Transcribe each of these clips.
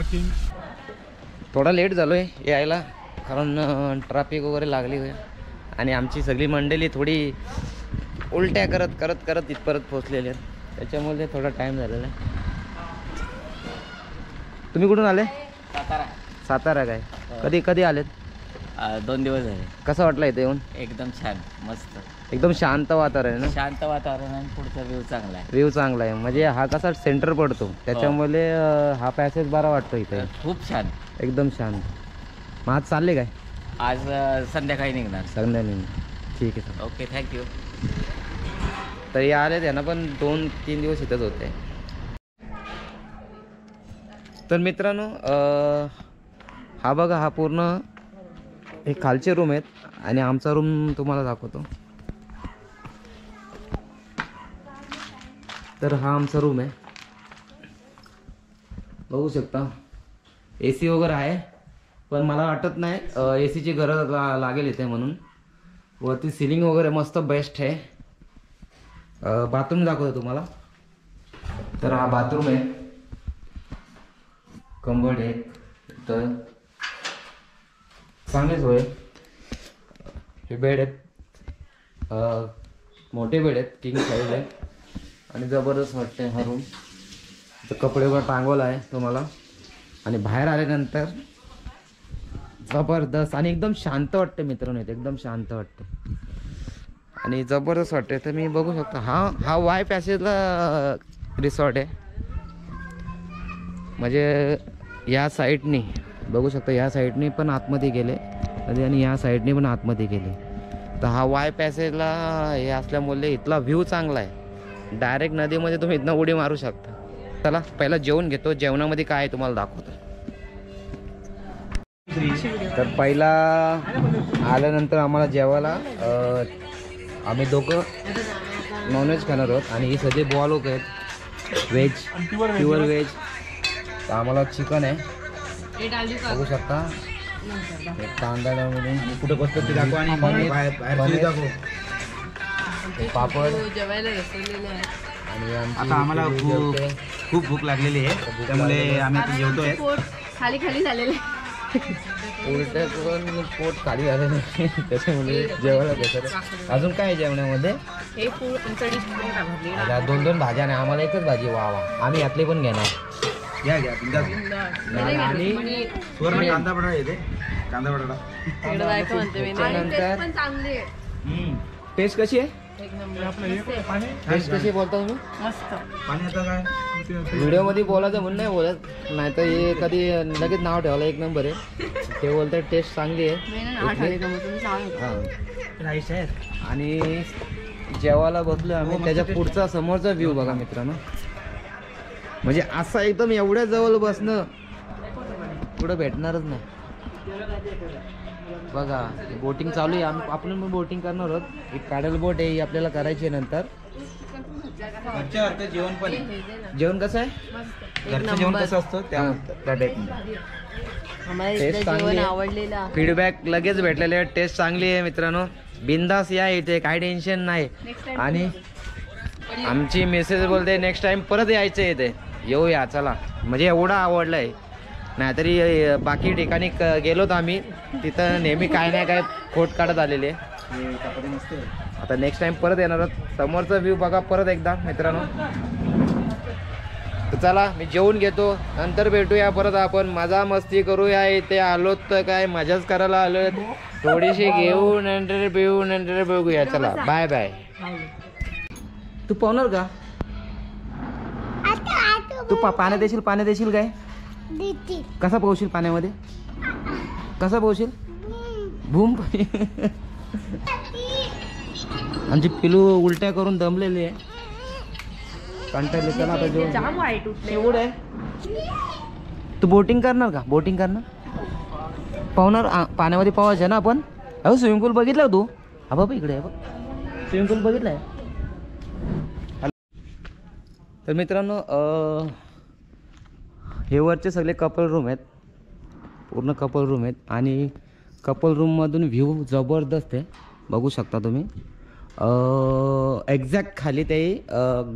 Parking. थोडा late झालो आहे यायला, कारण ट्रॅफिक वगैरे लागली आहे आणि आमची सगळी मंडळी थोडी उलट्या करत करत करत इथपर्यंत पोहोचलेली आहेत, त्याच्यामुळे थोडा टाईम झालेला आहे. तुम्ही कुठून आले? सातारा. सातारा काय? कधी कधी आलेत? 2 दिवस झाले. कसं वाटलं इथे येऊन? एकदम छान, मस्त, एकदम शांत वातावरण आहे ना? शांत वातावरण आणि पुढचा व्ह्यू चांगला आहे. व्ह्यू चांगला आहे, म्हणजे हा कसा सेंटर पडतो त्याच्यामुळे हा पॅसेज बरा वाटतो इथे. खूप छान, एकदम शांत. मग आज चालले काय? आज संध्याकाळी निघणार. संध्याकाळी. ठीक आहे सर. Okay, thank you. तर या आले त्यांना पण 2-3 दिवस इथंच होते. तर मित्रांनो, हा बघा, हा पूर्ण हे खालचे रूम आहेत आणि आमचा रूम तुम्हाला दाखवतो. तर हा आमचा रूम आहे, बघू शकता. AC वगैरे आहे, पण मला वाटत नाही AC ची गरज लागेल इथे म्हणून. वरती सिलिंग वगैरे मस्त बेस्ट आहे. बाथरूम दाखवतो तुम्हाला. तर हा बाथरूम आहे, कंबर्ड आहे, तर चांगले सोय. हे बेड आहेत, मोठे बेड आहेत, किंग साईज आहे आणि जबरदस्त वाटते हा रूम. तर कपडे वगैरे टांगवला आहे तुम्हाला. आणि बाहेर आल्यानंतर जबरदस्त आणि एकदम शांत वाटते मित्रांनो, इथे एकदम शांत वाटते आणि जबरदस्त वाटते. तर मी बघू शकतो, हा वाय पॅसेजला रिसॉर्ट आहे. म्हणजे या साईडनी बघू शकता, या साईडनी पण आतमध्ये गेले आणि या साईडनी पण आतमध्ये गेले. तर हा वाय पॅसेजला हे असल्यामुळे इथला व्ह्यू चांगला आहे. डायरेक्ट नदीमध्ये तुम्ही इथनं उडी मारू शकता. चला पहिला जेवण घेतो, जेवणामध्ये काय आहे तुम्हाला दाखवतो. तर पहिला आल्यानंतर आम्हाला जेवायला आम्ही दोघं नॉनव्हेज खाणार आहोत आणि ही सगळे बुवा लोक आहेत व्हेज, प्युअर व्हेज. तर आम्हाला चिकन आहे, बघू शकता. कांदा म्हणून कुठे बसतो ते दाखव आणि पापड. आणि आता आम्हाला खूप भूक लागलेली आहे, त्यामुळे आम्ही आता जेवतोय. खाली खाली झालेले उलट करून पोट खाली झालेलं आहे, त्याच्यामुळे जेवायला घेतात. अजून काय आहे जेवणामध्ये? हे फूड आमचं डिश आता 2-2 भाज्या नाही, आम्हाला एकच भाजी. वा वा, आम्ही यातली पण घेणार. घ्या घ्या आणि सुवर्ण कांदा बटाटा येते, कांदा बटाटा. त्याच्यानंतर चांगले टेस्ट कशी आहे? टेस्ट कशी बोलता तुम्ही? मस्त. पाणी आता काय व्हिडिओ मध्ये बोलायचं म्हणून नाही बोलत, नाही तर हे कधी लगेच नाव ठेवायला 1 नंबर आहे. ते बोलतात टेस्ट चांगली आहे. आणि जेवायला बसलो आम्ही, त्याच्या पुढचा समोरचा व्ह्यू बघा मित्रांनो. म्हणजे असं एकदम एवढ्या जवळ बसणं पुढं भेटणारच नाही. बघा बोटिंग चालू आहे, आपण पण बोटिंग करणार आहोत. एक पॅडल बोट आहे, आपल्याला करायची आहे नंतर. जेवण पण आहे. जेवण कसं आहे? घरचं जेवण कसं असतं त्या टेस्ट चांगली आहे. फीडबॅक लगेच भेटलेले आहे, टेस्ट चांगली आहे मित्रांनो. बिंदास या इथे, काही टेन्शन नाही. आणि आमची मेसेज बोलते नेक्स्ट टाइम परत यायचं इथे. येऊया चला, म्हणजे एवढा आवडलं आहे. नाहीतरी बाकी ठिकाणी गेलोत आम्ही, तिथं नेहमी काय नाही काय खोट काढत आलेले. आता नेक्स्ट टाइम परत येणार आहोत. समोरचा व्ह्यू बघा परत एकदा मित्रांनो. तर चला मी जेवून घेतो, नंतर भेटूया परत. आपण मजा मस्ती करूया. इथे आलोत तर काय मजाच करायला आलोय, थोडीशी घेऊ नंतर पिऊ नंतर बघूया. चला बाय बाय. तू पाहणार का? तू पाण्यात देशील? पाण्यात देशील काय? कसा पोहशील पाण्यामध्ये? कसा पोहशील? भूम. आमची पिलू उलट्या करून दमलेली आहे, कंटाळले. चला आता जेवण आहे. तू बोटिंग करणार का? बोटिंग करणार? पाहणार पाण्यामध्ये पावायचं ना आपण. अहो स्विमिंग पूल बघितलं तू? हा बाबा इकडे आहे बघ, स्विमिंग पूल बघितलाय. तर मित्रांनो, हे वरचे सगळे कपल रूम आहेत, पूर्ण कपल रूम आहेत. आणि कपल रूममधून व्ह्यू जबरदस्त आहे, बघू शकता तुम्ही. एक्झॅक्ट खाली ते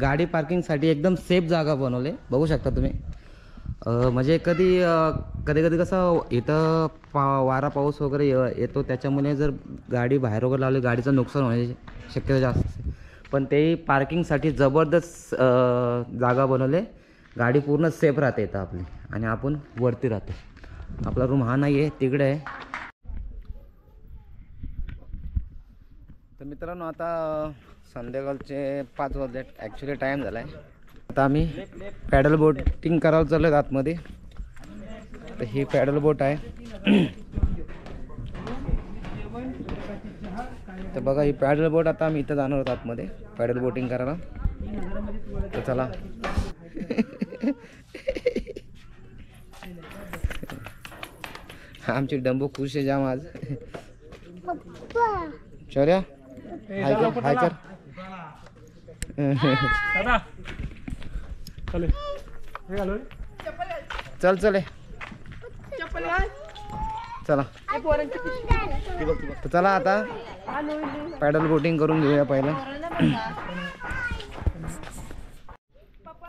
गाडी पार्किंगसाठी एकदम सेफ जागा बनवले, बघू शकता तुम्ही. म्हणजे कधी कधी कसं इथं वारा पाऊस वगैरे येतो, त्याच्यामुळे जर गाडी बाहेर वगैरे लावली गाडीचं नुकसान होण्याची शक्यता जास्त असते. पण तेही पार्किंगसाठी जबरदस्त जागा बनवले, गाडी पूर्ण सेफ राहते इथं आपली आणि आपण वरती राहतो. आपला रूम हा नाही आहे, तिकडे आहे. तर मित्रांनो आता संध्याकाळचे 5 वाजले, ॲक्च्युली टाईम झाला आहे. आता आम्ही पॅडल बोटिंग करायला चाललो आहे आतमध्ये. तर ही पॅडल बोट आहे. तर बघा ही पॅडल बोट, आता आम्ही इथं जाणार आहोत आतमध्ये पॅडल बोटिंग करायला. तर चला. आमची डंबू खुश आहे जाम आज. शौर्या हाय कर, हाय कर. चल चले चला. तर चला आता पॅडल बोटिंग करून घेऊया पहिला.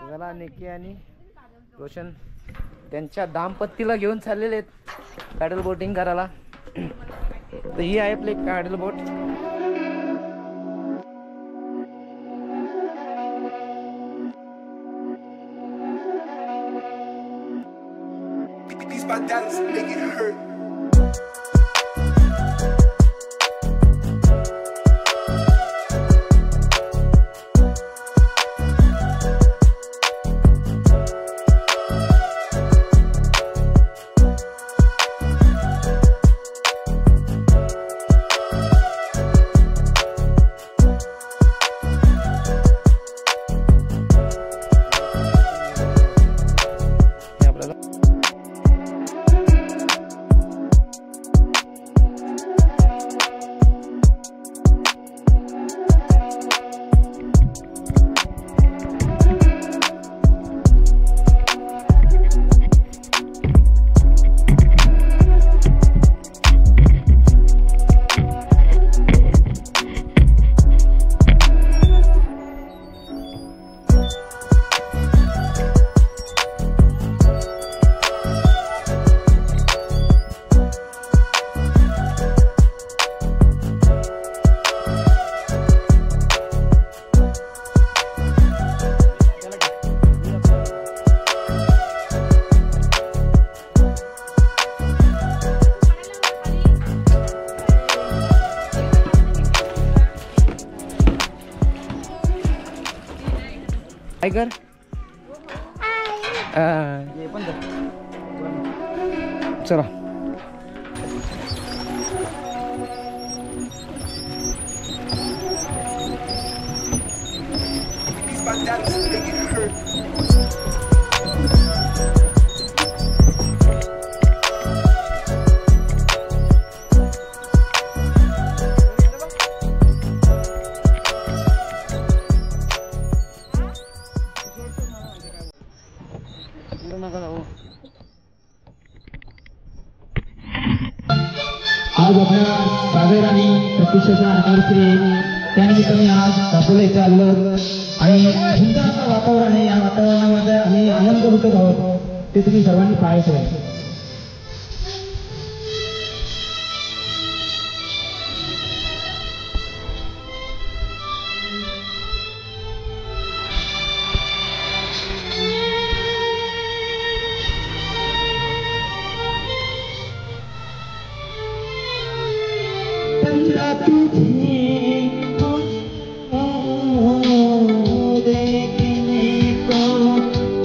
चला निकी आणि रोशन त्यांच्या दाम्पत्तीला घेऊन चाललेले आहेत पॅडल बोटिंग करायला. तर ही आहे आपली paddle boat. My dollars make it hurt. काय कर. चला My dollars make it hurt. आज आपल्या सागर आणि प्रतीक्षाच्या अनिव्हर्सरी त्यानिमित्त मी आज दापोला इथे आलो आणि सुंदर असं वातावरण आहे. या वातावरणामध्ये आम्ही आनंद लुटत आहोत, ते तुम्ही सर्वांनी पाहायचं आहे. देखने को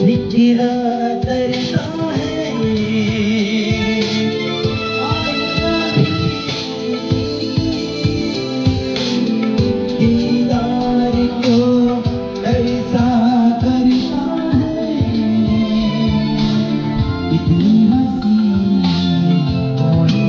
निखिला तरसा है दीदार को ऐसा करता है इतनी हंसी कोई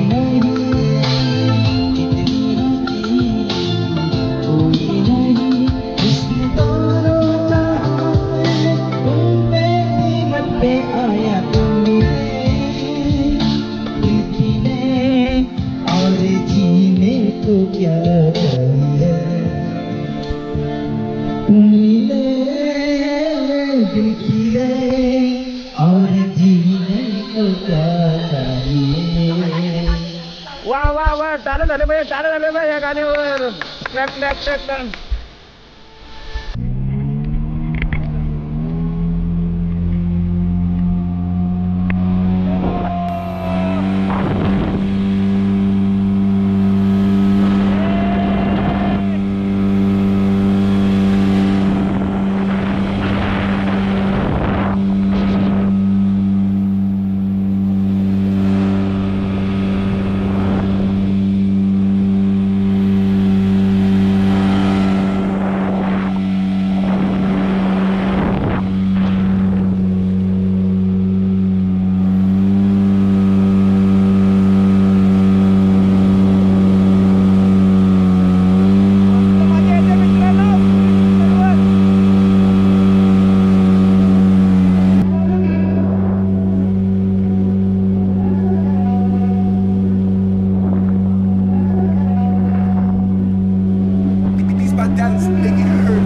नहीं और जी क्या चाहिए. वा वा वा टाळं झालं पाहिजे, टाळं झालं पाहिजे या गाण्यावर. Clap clap clap clap. dance, make it hurt.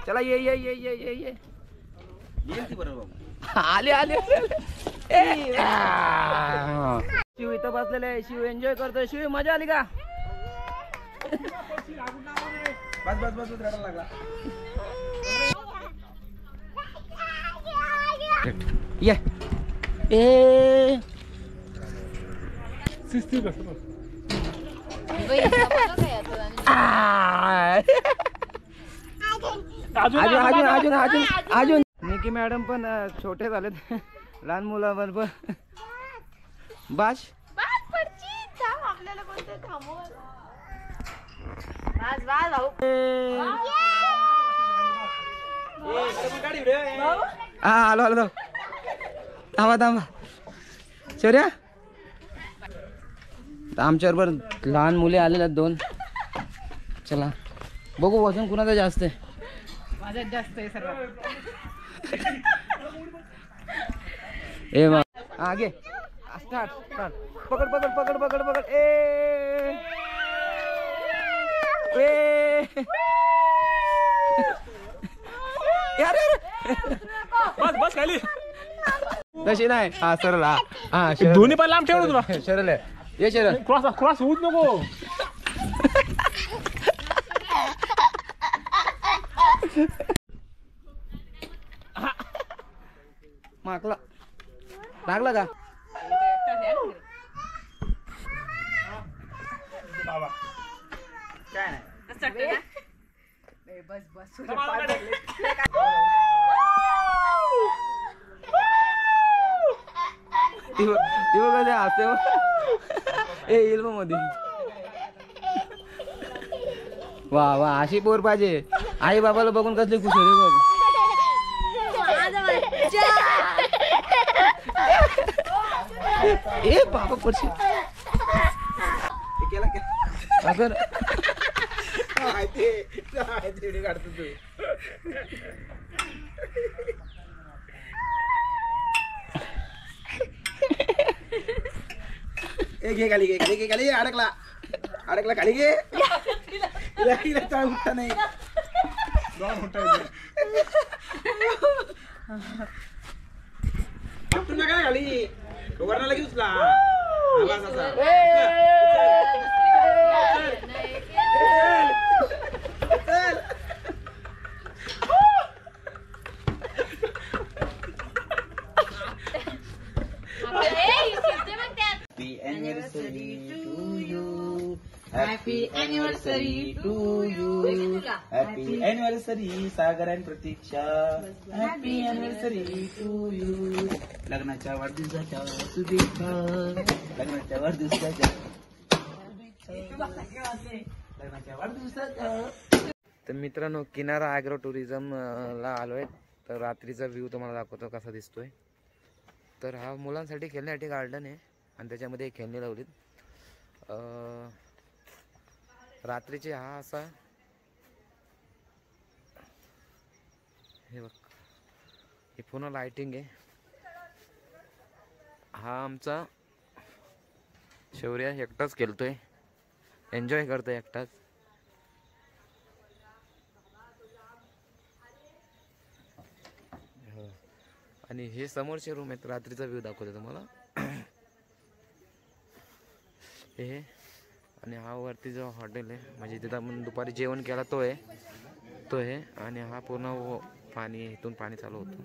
चला ये ये ये ये ये ये आले आले शिव इथं बसलेले आहे. शिव एन्जॉय करतोय. शिव मजा आली का? बस बस बस रडायला लागला. ये ए अजून अजून अजून अजून अजून निकी मॅडम पण छोटे झालेत. लहान मुलांवर पण बाश आपल्याला कोणतं थांबव. बस बस भाऊ. हा आलो आलो थांबा थांबा शौर्या. आमच्याबरोबर लहान मुले आलेल्या दोन. चला बघू वजन कुणाचं जास्त आहे. माझ्यात जास्त आहे सर्वात. ए मग आगे स्टार्ट स्टार्ट. पकड पकड पकड पकड पकड. ए बस बस खाली. तशी नाही. हा सरळ. हा हा दोन्ही पण लांब ठेवलं तुला. सरळ आहे. ये सरळ. क्रॉस क्रॉस होऊच नको. माकला लागला का? बस बस. ती बघा असते. ए येईल मग मध्ये. वा वा अशी पोर पाहिजे. आई बाबाला बघून कसली खुश होते बघ. ए बाबा पडशी अगर काढतो तू. घे खाली घे खाली घे खाली. अडकला अडकला खाली घे. उठता नाही. काय खाली वरना लगेच उचला. Happy anniversary to you. Happy anniversary Sagar आणि Pratiksha. Happy anniversary to you. लग्नाच्या वाढदिवसाच्या शुभेच्छा. लग्नाच्या वाढदिवसाच्या लग्नाच्या वाढदिवसाच्या. तर मित्रांनो किनारा ॲग्रो टुरिझम ला आलोय. तर रात्रीचा व्ह्यू तुम्हाला दाखवतो कसा दिसतोय. तर हा मुलांसाठी खेळण्यासाठी गार्डन आहे आणि त्याच्यामध्ये एक खेळणी लावलीत. रात्रीचे हा असा हे बघ हे पूर्ण लाइटिंग आहे. हा आमचा शौर्य एकटाच खेळतोय, एन्जॉय करतोय एकटाच. आणि हे समोरचे रूम आहेत. रात्रीचा व्ह्यू दाखवतो तुम्हाला हे. आणि हा वरती जो हॉटेल आहे म्हणजे तिथं आपण दुपारी जेवण केला तो आहे. आणि हा पूर्ण पाणी इथून पाणी चालू होतं.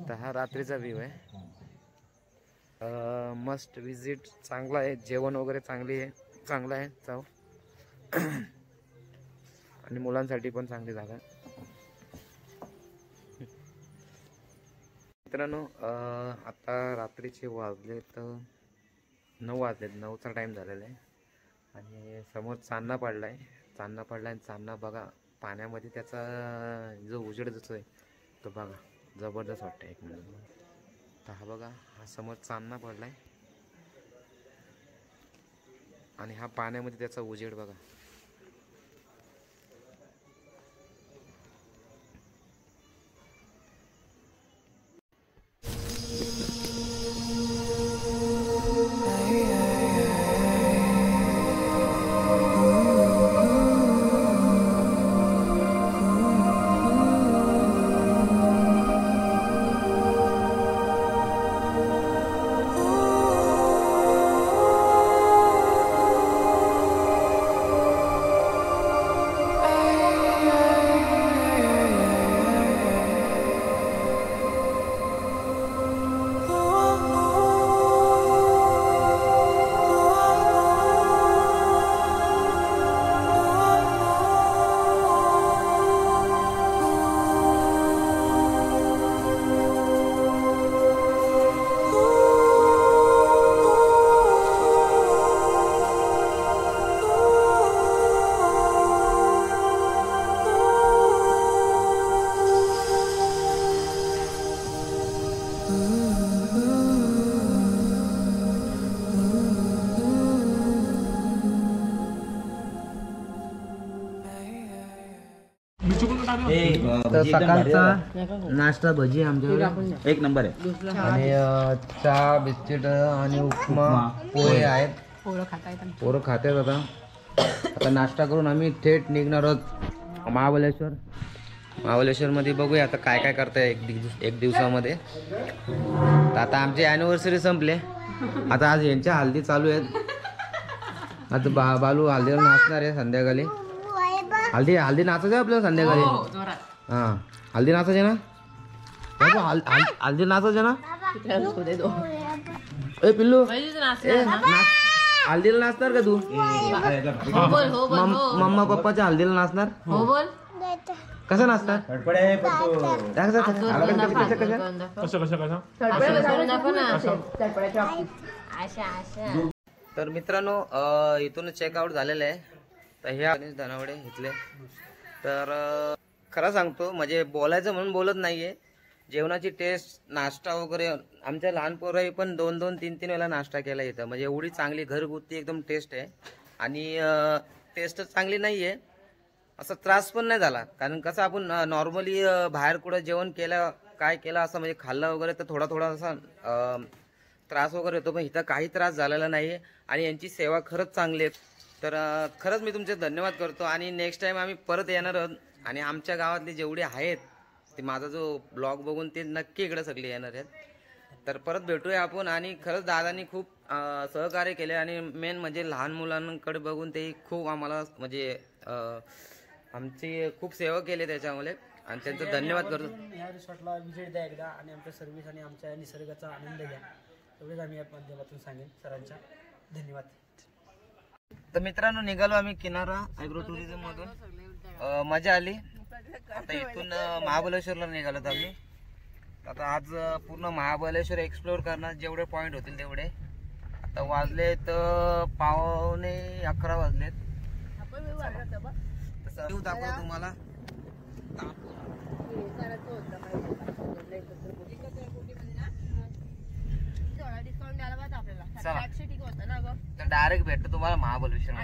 तर हा रात्रीचा व्ह्यू आहे. Must visit. चांगला आहे, जेवण वगैरे चांगलं आहे जाऊ. आणि मुलांसाठी पण चांगली जागा आहे. मित्रांनो आता रात्रीचे वाजले तर 9 वाजलेत. 9चा टाईम झालेला आहे. आणि समोर चांदणा पडला आहे. आणि चांदणा बघा पाण्यामध्ये त्याचा जो उजेड दिसतोय तो बघा जबरदस्त वाटतं. एक मिनिट. तर हा बघा हा समोर चांदणा पडला आहे आणि हा पाण्यामध्ये त्याचा उजेड बघा. तर सकाळचा नाश्ता भजी आमच्याकडे एक नंबर आहे. आणि चहा बिस्किट आणि उपमा पोहे आहेत. पोरं खातात. आता नाश्ता करून आम्ही थेट निघणार आहोत महाबळेश्वर मध्ये. बघूया आता काय काय करताय एक दिवसामध्ये. तर आता आमची अॅनिव्हर्सरी संपले. आता आज यांच्या हल्दी चालू आहेत. आता बालू हल्दीला नाचणार आहे संध्याकाळी. हल्दी नाचायचं आपल्याला संध्याकाळी. हा हल्दी नाचायचे ना. हल्दी नाचायचे ना. ए पिल्लू हल्दीला नाचणार का तू. मम्मा पप्पाच्या हल्दीला नाचणार. कसं नाचणार. तर मित्रांनो इथून चेकआउट झालेलं आहे. तर हे गणेश धनावडे इथले. तर खरं सांगतो म्हणजे बोलायचं म्हणून बोलत नाहीये. जेवणाची टेस्ट नाश्ता वगैरे आमच्या लहान पोरंही पण 2-2, 3-3 वेळा नाश्ता केला इथं. म्हणजे एवढी चांगली घरगुती एकदम टेस्ट आहे. आणि टेस्ट चांगली नाहीये असं त्रास पण नाही झाला. कारण कसं आपण नॉर्मली बाहेर कुठं जेवण केलं काय केलं असं म्हणजे खाल्लं वगैरे तर थोडा असा त्रास वगैरे होतो. पण इथं काही त्रास झालेला नाहीये. आणि यांची सेवा खरंच चांगली आहे. तर खरंच मी तुमचे धन्यवाद करतो. आणि नेक्स्ट टाइम आम्ही परत येणार आहोत. आणि आमच्या गावातले जेवढे आहेत ते माझा जो ब्लॉग बघून ते नक्की इकडे सगळे येणार आहेत. तर परत भेटूया आपण. आणि खरंच दादांनी खूप सहकार्य केले. आणि मेन म्हणजे लहान मुलांकडे बघून ते खूप आम्हाला म्हणजे आमची खूप सेवा केली त्याच्यामुळे. आणि त्यांचा धन्यवाद करतो. ह्या रिसॉर्टला विजिट द्या एकदा आणि आमच्या सर्व्हिस आणि आमच्या निसर्गाचा आनंद घ्या. एवढेच आम्ही या माध्यमातून सांगेन. सरांच्या धन्यवाद. तर मित्रांनो निघालो आम्ही किनारा ॲग्रो टुरिझम मधून. मजा आली. आता इथून महाबळेश्वरला निघालो आम्ही. आता आज पूर्ण महाबळेश्वर एक्सप्लोर करणार, जेवढे पॉइंट होतील तेवढे. आता वाजलेत 11:15 वाजलेत. तसं दाखवतो तुम्हाला. चला तर डायरेक्ट भेटतो तुम्हाला महाबळेश्वर.